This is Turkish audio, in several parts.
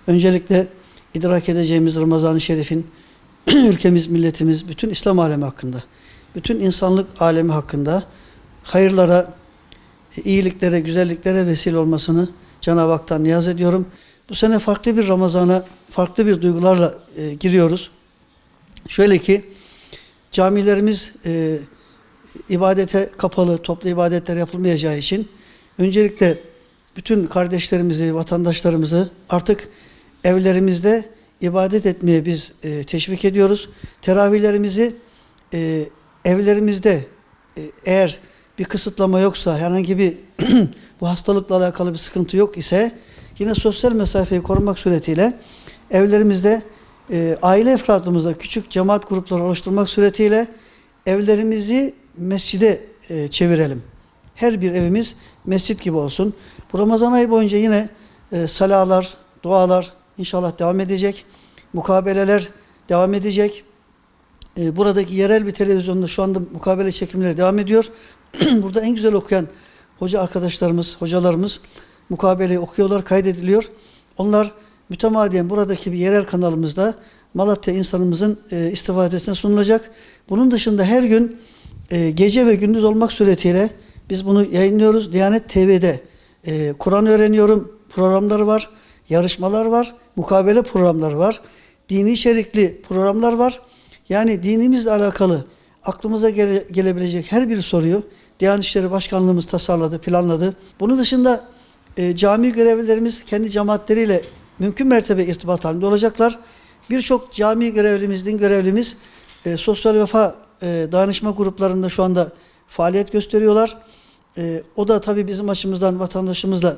Öncelikle idrak edeceğimiz Ramazan-ı Şerif'in ülkemiz, milletimiz, bütün İslam alemi hakkında, bütün insanlık alemi hakkında hayırlara, iyiliklere, güzelliklere vesile olmasını Cenab-ı Hak'tan niyaz ediyorum. Bu sene farklı bir Ramazan'a, farklı bir duygularla giriyoruz. Şöyle ki, camilerimiz ibadete kapalı, toplu ibadetler yapılmayacağı için öncelikle bütün kardeşlerimizi, vatandaşlarımızı artık evlerimizde ibadet etmeye biz teşvik ediyoruz. Teravihlerimizi evlerimizde eğer bir kısıtlama yoksa, herhangi bir bu hastalıkla alakalı bir sıkıntı yok ise yine sosyal mesafeyi korumak suretiyle evlerimizde aile efradımıza küçük cemaat grupları oluşturmak suretiyle evlerimizi mescide çevirelim. Her bir evimiz mescit gibi olsun. Bu Ramazan ayı boyunca yine salalar, dualar inşallah devam edecek. Mukabeleler devam edecek. Buradaki yerel bir televizyonda şu anda mukabele çekimleri devam ediyor. Burada en güzel okuyan hoca arkadaşlarımız, hocalarımız mukabeleyi okuyorlar, kaydediliyor. Onlar mütemadiyen buradaki bir yerel kanalımızda Malatya insanımızın istifadesine sunulacak. Bunun dışında her gün gece ve gündüz olmak suretiyle biz bunu yayınlıyoruz. Diyanet TV'de Kur'an öğreniyorum programları var, yarışmalar var, mukabele programları var, dini içerikli programlar var. Yani dinimizle alakalı aklımıza gelebilecek her bir soruyu Diyanet İşleri Başkanlığımız tasarladı, planladı. Bunun dışında cami görevlilerimiz kendi cemaatleriyle mümkün mertebe irtibat halinde olacaklar. Birçok cami görevlimiz, din görevlimiz sosyal vefa danışma gruplarında şu anda faaliyet gösteriyorlar. O da tabii bizim açımızdan vatandaşımızla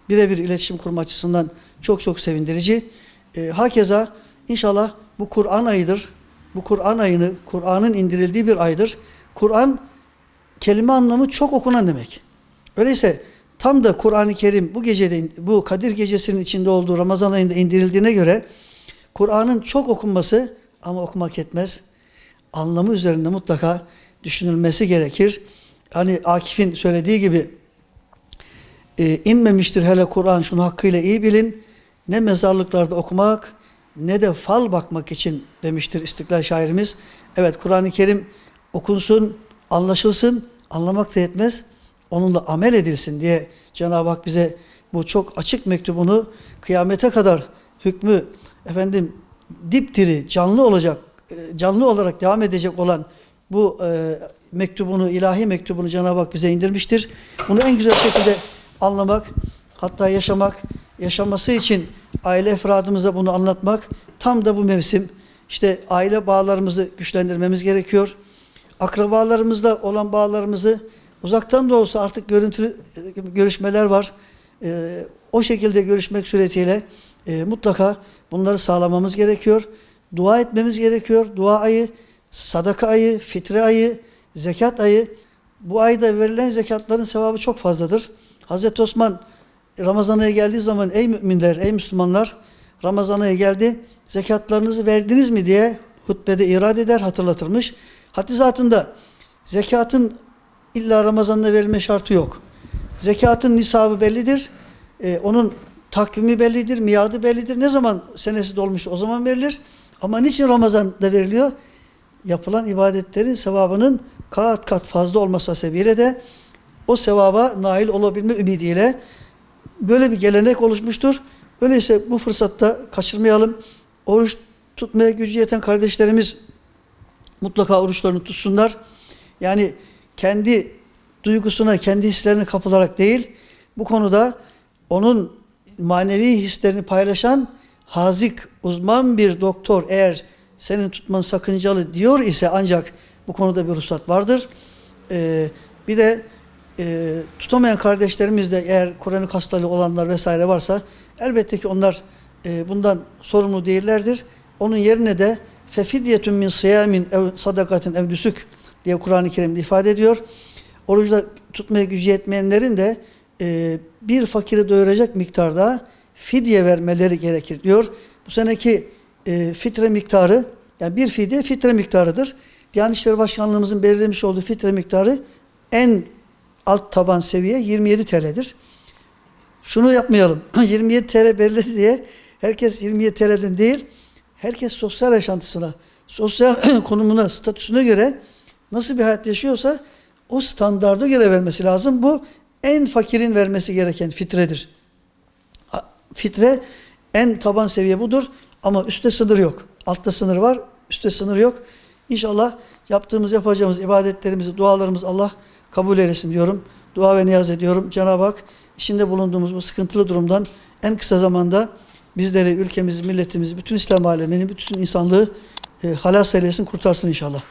birebir iletişim kurma açısından çok çok sevindirici. Hakeza inşallah bu Kur'an ayıdır. Bu Kur'an ayını, Kur'an'ın indirildiği bir aydır. Kur'an kelime anlamı çok okunan demek. Öyleyse tam da Kur'an-ı Kerim bu gecede, bu Kadir Gecesi'nin içinde olduğu Ramazan ayında indirildiğine göre Kur'an'ın çok okunması ama okumak yetmez. Anlamı üzerinde mutlaka düşünülmesi gerekir. Hani Akif'in söylediği gibi inmemiştir hele Kur'an, şunu hakkıyla iyi bilin. Ne mezarlıklarda okumak ne de fal bakmak için demiştir İstiklal şairimiz. Evet, Kur'an-ı Kerim okunsun, anlaşılsın, anlamak da yetmez. Onunla amel edilsin diye Cenab-ı Hak bize bu çok açık mektubunu kıyamete kadar hükmü dipdiri, canlı olacak, canlı olarak devam edecek olan bu mektubunu, ilahi mektubunu Cenab-ı Hak bize indirmiştir. Bunu en güzel şekilde anlamak, hatta yaşamak, yaşaması için aile efradımıza bunu anlatmak tam da bu mevsim. İşte aile bağlarımızı güçlendirmemiz gerekiyor. Akrabalarımızla olan bağlarımızı uzaktan da olsa artık görüntülü görüşmeler var. O şekilde görüşmek suretiyle mutlaka bunları sağlamamız gerekiyor. Dua etmemiz gerekiyor. Dua ayı, sadaka ayı, fitre ayı, zekat ayı. Bu ayda verilen zekatların sevabı çok fazladır. Hazreti Osman Ramazan ayı geldiği zaman ey müminler, ey Müslümanlar Ramazan ayı geldi, zekatlarınızı verdiniz mi diye hutbede irad eder, hatırlatırmış. Haddi zatında zekatın illa Ramazan'da verilme şartı yok. Zekatın nisabı bellidir. Onun takvimi bellidir, miadı bellidir. Ne zaman senesi dolmuş o zaman verilir. Ama niçin Ramazan'da veriliyor? Yapılan ibadetlerin sevabının kat kat fazla olması sebebiyle de o sevaba nail olabilme ümidiyle böyle bir gelenek oluşmuştur. Öyleyse bu fırsatta kaçırmayalım. Oruç tutmaya gücü yeten kardeşlerimiz mutlaka oruçlarını tutsunlar. Yani kendi duygusuna, kendi hislerine kapılarak değil, bu konuda onun manevi hislerini paylaşan hazik, uzman bir doktor eğer senin tutman sakıncalı diyor ise ancak bu konuda bir ruhsat vardır. Bir de tutamayan kardeşlerimiz de eğer kronik hastalığı olanlar vesaire varsa elbette ki onlar bundan sorumlu değillerdir. Onun yerine de fefidyetun min siyamin ev sadakatin ev nusuk diye Kur'an-ı Kerim'de ifade ediyor. Oruçta tutmaya gücü yetmeyenlerin de bir fakiri doyuracak miktarda fidye vermeleri gerekir diyor. Bu seneki fitre miktarı, yani bir fidye fitre miktarıdır. Diyanet İşleri Başkanlığımızın belirlemiş olduğu fitre miktarı en alt taban seviye 27 TL'dir. Şunu yapmayalım. 27 TL belirledi diye Herkes 27 TL'den değil, herkes sosyal yaşantısına, sosyal konumuna, statüsüne göre nasıl bir hayat yaşıyorsa o standarda göre vermesi lazım. Bu en fakirin vermesi gereken fitredir. Fitre en taban seviye budur ama üstte sınır yok. Altta sınır var, üstte sınır yok. İnşallah yapacağımız ibadetlerimizi, dualarımızı Allah kabul eylesin diyorum. Dua ve niyaz ediyorum. Cenab-ı Hak içinde bulunduğumuz bu sıkıntılı durumdan en kısa zamanda bizleri, ülkemizi, milletimizi, bütün İslam alemini, bütün insanlığı halas eylesin, kurtarsın inşallah.